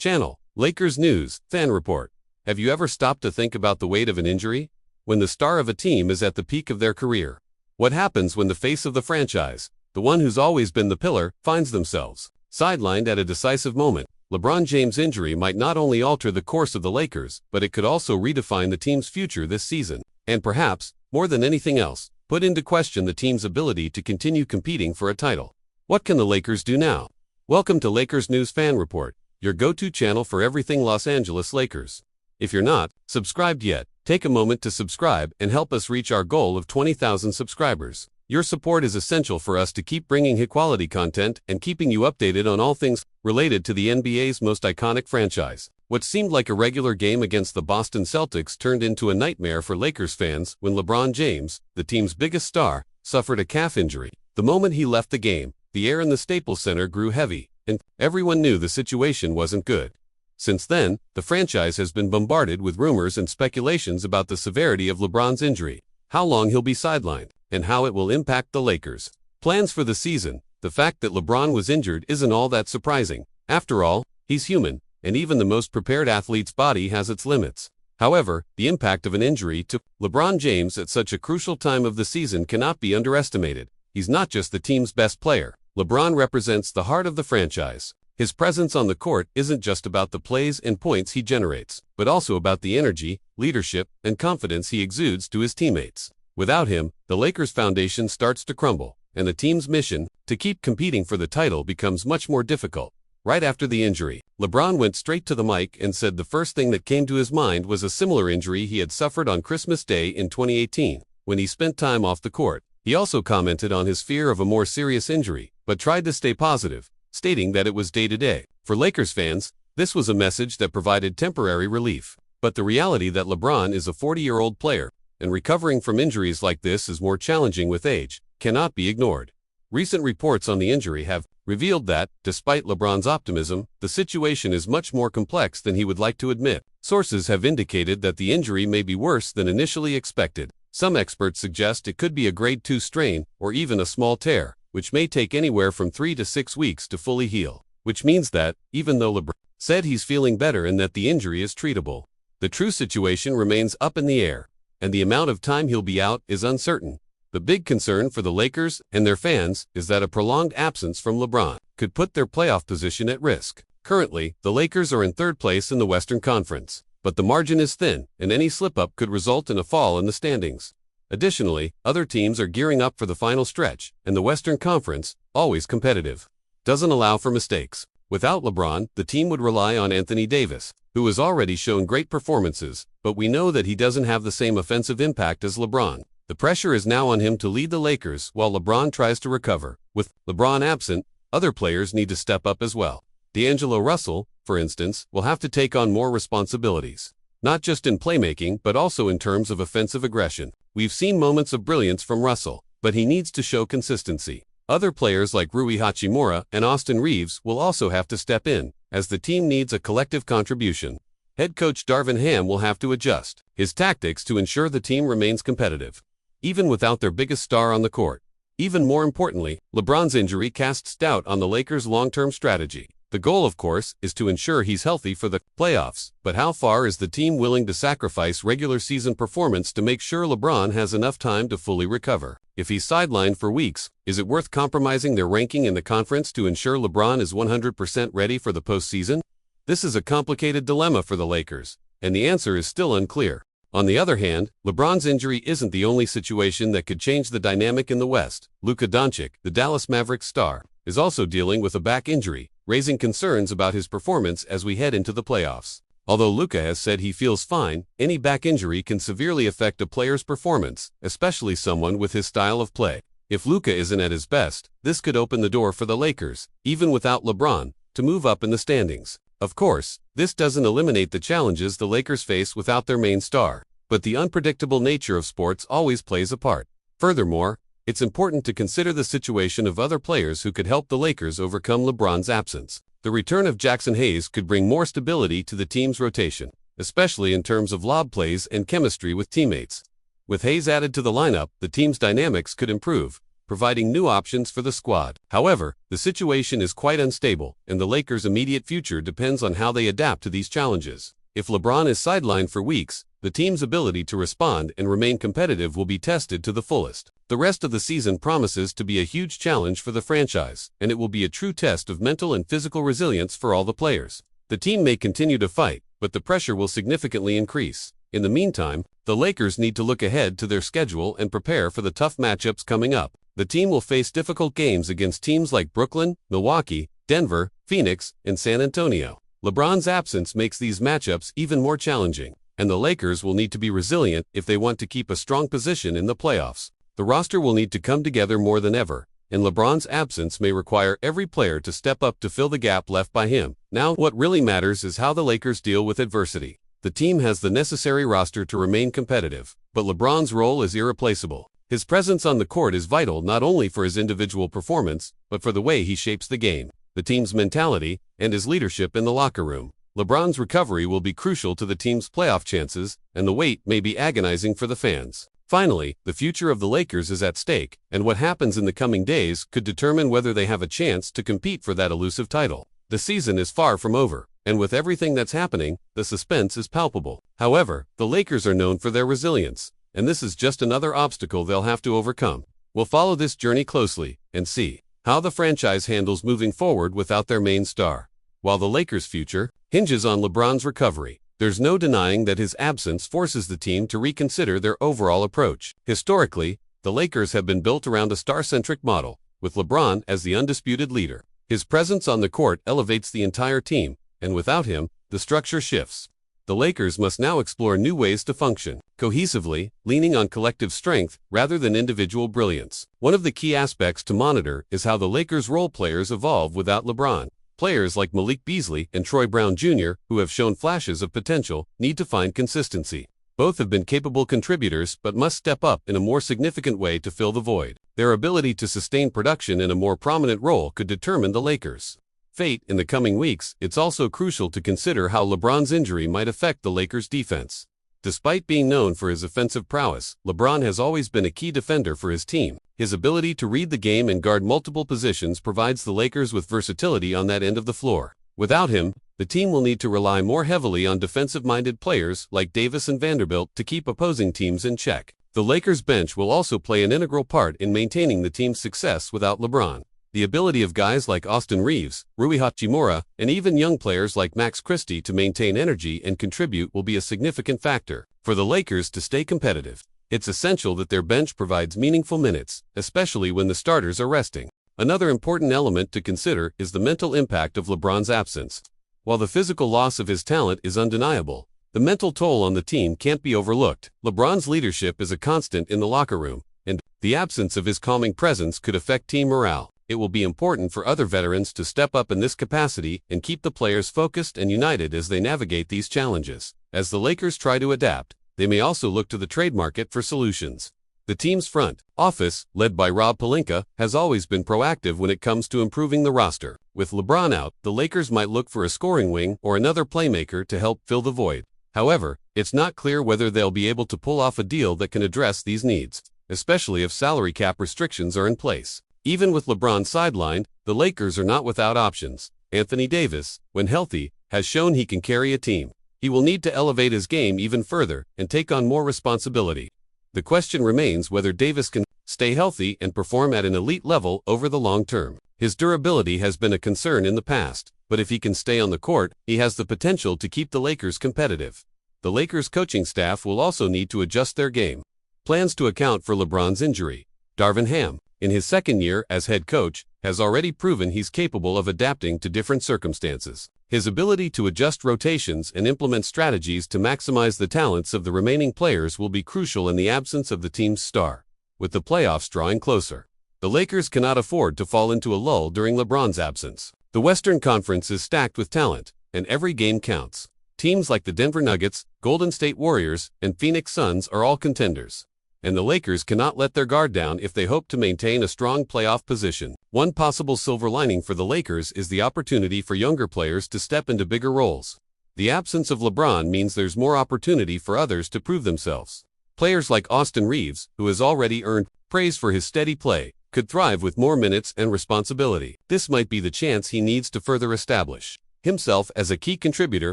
channel. Lakers News, Fan Report. Have you ever stopped to think about the weight of an injury? When the star of a team is at the peak of their career, what happens when the face of the franchise, the one who's always been the pillar, finds themselves sidelined at a decisive moment? LeBron James' injury might not only alter the course of the Lakers, but it could also redefine the team's future this season, and perhaps, more than anything else, put into question the team's ability to continue competing for a title. What can the Lakers do now? Welcome to Lakers News Fan Report, your go-to channel for everything Los Angeles Lakers. If you're not subscribed yet, take a moment to subscribe and help us reach our goal of 20,000 subscribers. Your support is essential for us to keep bringing high-quality content and keeping you updated on all things related to the NBA's most iconic franchise. What seemed like a regular game against the Boston Celtics turned into a nightmare for Lakers fans when LeBron James, the team's biggest star, suffered a calf injury. The moment he left the game, the air in the Staples Center grew heavy, and everyone knew the situation wasn't good. Since then, the franchise has been bombarded with rumors and speculations about the severity of LeBron's injury, how long he'll be sidelined, and how it will impact the Lakers' plans for the season. The fact that LeBron was injured isn't all that surprising. After all, he's human, and even the most prepared athlete's body has its limits. However, the impact of an injury to LeBron James at such a crucial time of the season cannot be underestimated. He's not just the team's best player. LeBron represents the heart of the franchise. His presence on the court isn't just about the plays and points he generates, but also about the energy, leadership, and confidence he exudes to his teammates. Without him, the Lakers' foundation starts to crumble, and the team's mission to keep competing for the title becomes much more difficult. Right after the injury, LeBron went straight to the mic and said the first thing that came to his mind was a similar injury he had suffered on Christmas Day in 2018, when he spent time off the court. He also commented on his fear of a more serious injury, but tried to stay positive, stating that it was day-to-day. For Lakers fans, this was a message that provided temporary relief. But the reality that LeBron is a 40-year-old player, and recovering from injuries like this is more challenging with age, cannot be ignored. Recent reports on the injury have revealed that, despite LeBron's optimism, the situation is much more complex than he would like to admit. Sources have indicated that the injury may be worse than initially expected. Some experts suggest it could be a grade 2 strain, or even a small tear, which may take anywhere from 3 to 6 weeks to fully heal. Which means that, even though LeBron said he's feeling better and that the injury is treatable, the true situation remains up in the air, and the amount of time he'll be out is uncertain. The big concern for the Lakers and their fans is that a prolonged absence from LeBron could put their playoff position at risk. Currently, the Lakers are in third place in the Western Conference, but the margin is thin, and any slip-up could result in a fall in the standings. Additionally, other teams are gearing up for the final stretch, and the Western Conference, always competitive, doesn't allow for mistakes. Without LeBron, the team would rely on Anthony Davis, who has already shown great performances, but we know that he doesn't have the same offensive impact as LeBron. The pressure is now on him to lead the Lakers while LeBron tries to recover. With LeBron absent, other players need to step up as well. D'Angelo Russell, for instance, will have to take on more responsibilities, not just in playmaking but also in terms of offensive aggression. We've seen moments of brilliance from Russell, but he needs to show consistency. Other players like Rui Hachimura and Austin Reeves will also have to step in, as the team needs a collective contribution. Head coach Darvin Ham will have to adjust his tactics to ensure the team remains competitive, even without their biggest star on the court. Even more importantly, LeBron's injury casts doubt on the Lakers' long-term strategy. The goal, of course, is to ensure he's healthy for the playoffs, but how far is the team willing to sacrifice regular season performance to make sure LeBron has enough time to fully recover? If he's sidelined for weeks, is it worth compromising their ranking in the conference to ensure LeBron is 100% ready for the postseason? This is a complicated dilemma for the Lakers, and the answer is still unclear. On the other hand, LeBron's injury isn't the only situation that could change the dynamic in the West. Luka Doncic, the Dallas Mavericks star, is also dealing with a back injury, raising concerns about his performance as we head into the playoffs. Although Luka has said he feels fine, any back injury can severely affect a player's performance, especially someone with his style of play. If Luka isn't at his best, this could open the door for the Lakers, even without LeBron, to move up in the standings. Of course, this doesn't eliminate the challenges the Lakers face without their main star, but the unpredictable nature of sports always plays a part. Furthermore, it's important to consider the situation of other players who could help the Lakers overcome LeBron's absence. The return of Jackson Hayes could bring more stability to the team's rotation, especially in terms of lob plays and chemistry with teammates. With Hayes added to the lineup, the team's dynamics could improve, providing new options for the squad. However, the situation is quite unstable, and the Lakers' immediate future depends on how they adapt to these challenges. If LeBron is sidelined for weeks, the team's ability to respond and remain competitive will be tested to the fullest. The rest of the season promises to be a huge challenge for the franchise, and it will be a true test of mental and physical resilience for all the players. The team may continue to fight, but the pressure will significantly increase. In the meantime, the Lakers need to look ahead to their schedule and prepare for the tough matchups coming up. The team will face difficult games against teams like Brooklyn, Milwaukee, Denver, Phoenix, and San Antonio. LeBron's absence makes these matchups even more challenging, and the Lakers will need to be resilient if they want to keep a strong position in the playoffs. The roster will need to come together more than ever, and LeBron's absence may require every player to step up to fill the gap left by him. Now, what really matters is how the Lakers deal with adversity. The team has the necessary roster to remain competitive, but LeBron's role is irreplaceable. His presence on the court is vital not only for his individual performance, but for the way he shapes the game, the team's mentality, and his leadership in the locker room. LeBron's recovery will be crucial to the team's playoff chances, and the wait may be agonizing for the fans. Finally, the future of the Lakers is at stake, and what happens in the coming days could determine whether they have a chance to compete for that elusive title. The season is far from over, and with everything that's happening, the suspense is palpable. However, the Lakers are known for their resilience, and this is just another obstacle they'll have to overcome. We'll follow this journey closely and see how the franchise handles moving forward without their main star. While the Lakers' future hinges on LeBron's recovery, there's no denying that his absence forces the team to reconsider their overall approach. Historically, the Lakers have been built around a star-centric model, with LeBron as the undisputed leader. His presence on the court elevates the entire team, and without him, the structure shifts. The Lakers must now explore new ways to function cohesively, leaning on collective strength rather than individual brilliance. One of the key aspects to monitor is how the Lakers' role players evolve without LeBron. Players like Malik Beasley and Troy Brown Jr., who have shown flashes of potential, need to find consistency. Both have been capable contributors but must step up in a more significant way to fill the void. Their ability to sustain production in a more prominent role could determine the Lakers' fate in the coming weeks. It's also crucial to consider how LeBron's injury might affect the Lakers' defense. Despite being known for his offensive prowess, LeBron has always been a key defender for his team. His ability to read the game and guard multiple positions provides the Lakers with versatility on that end of the floor. Without him, the team will need to rely more heavily on defensive-minded players like Davis and Vanderbilt to keep opposing teams in check. The Lakers' bench will also play an integral part in maintaining the team's success without LeBron. The ability of guys like Austin Reeves, Rui Hachimura, and even young players like Max Christie to maintain energy and contribute will be a significant factor. For the Lakers to stay competitive, it's essential that their bench provides meaningful minutes, especially when the starters are resting. Another important element to consider is the mental impact of LeBron's absence. While the physical loss of his talent is undeniable, the mental toll on the team can't be overlooked. LeBron's leadership is a constant in the locker room, and the absence of his calming presence could affect team morale. It will be important for other veterans to step up in this capacity and keep the players focused and united as they navigate these challenges. As the Lakers try to adapt, they may also look to the trade market for solutions. The team's front office, led by Rob Pelinka, has always been proactive when it comes to improving the roster. With LeBron out, the Lakers might look for a scoring wing or another playmaker to help fill the void. However, it's not clear whether they'll be able to pull off a deal that can address these needs, especially if salary cap restrictions are in place. Even with LeBron sidelined, the Lakers are not without options. Anthony Davis, when healthy, has shown he can carry a team. He will need to elevate his game even further and take on more responsibility. The question remains whether Davis can stay healthy and perform at an elite level over the long term. His durability has been a concern in the past, but if he can stay on the court, he has the potential to keep the Lakers competitive. The Lakers coaching staff will also need to adjust their game plans to account for LeBron's injury. Darvin Ham, in his second year as head coach, has already proven he's capable of adapting to different circumstances. His ability to adjust rotations and implement strategies to maximize the talents of the remaining players will be crucial in the absence of the team's star. With the playoffs drawing closer, the Lakers cannot afford to fall into a lull during LeBron's absence. The Western Conference is stacked with talent, and every game counts. Teams like the Denver Nuggets, Golden State Warriors, and Phoenix Suns are all contenders, and the Lakers cannot let their guard down if they hope to maintain a strong playoff position. One possible silver lining for the Lakers is the opportunity for younger players to step into bigger roles. The absence of LeBron means there's more opportunity for others to prove themselves. Players like Austin Reeves, who has already earned praise for his steady play, could thrive with more minutes and responsibility. This might be the chance he needs to further establish himself as a key contributor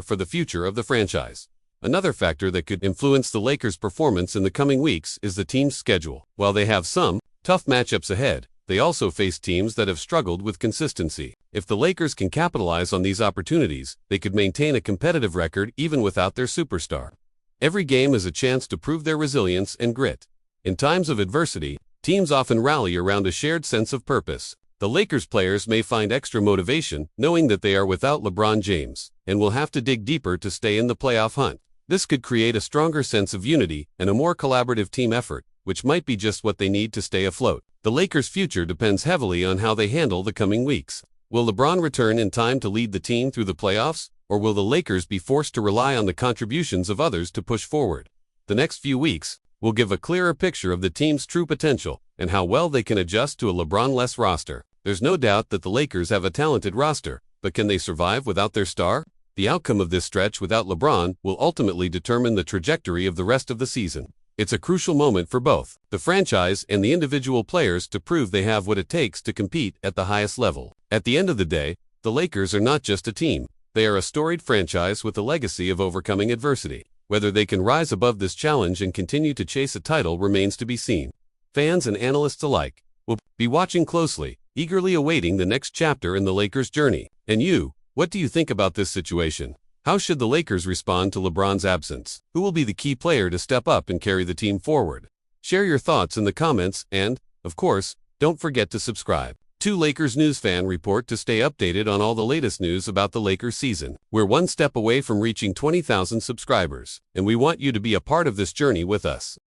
for the future of the franchise. Another factor that could influence the Lakers' performance in the coming weeks is the team's schedule. While they have some tough matchups ahead, they also face teams that have struggled with consistency. If the Lakers can capitalize on these opportunities, they could maintain a competitive record even without their superstar. Every game is a chance to prove their resilience and grit. In times of adversity, teams often rally around a shared sense of purpose. The Lakers players may find extra motivation knowing that they are without LeBron James and will have to dig deeper to stay in the playoff hunt. This could create a stronger sense of unity and a more collaborative team effort, which might be just what they need to stay afloat. The Lakers' future depends heavily on how they handle the coming weeks. Will LeBron return in time to lead the team through the playoffs, or will the Lakers be forced to rely on the contributions of others to push forward? The next few weeks will give a clearer picture of the team's true potential and how well they can adjust to a LeBron-less roster. There's no doubt that the Lakers have a talented roster, but can they survive without their star? The outcome of this stretch without LeBron will ultimately determine the trajectory of the rest of the season. It's a crucial moment for both the franchise and the individual players to prove they have what it takes to compete at the highest level. At the end of the day, the Lakers are not just a team. They are a storied franchise with a legacy of overcoming adversity. Whether they can rise above this challenge and continue to chase a title remains to be seen. Fans and analysts alike will be watching closely, eagerly awaiting the next chapter in the Lakers' journey. And you, what do you think about this situation? How should the Lakers respond to LeBron's absence? Who will be the key player to step up and carry the team forward? Share your thoughts in the comments and, of course, don't forget to subscribe to Lakers News Fan Report to stay updated on all the latest news about the Lakers season. We're one step away from reaching 20,000 subscribers, and we want you to be a part of this journey with us.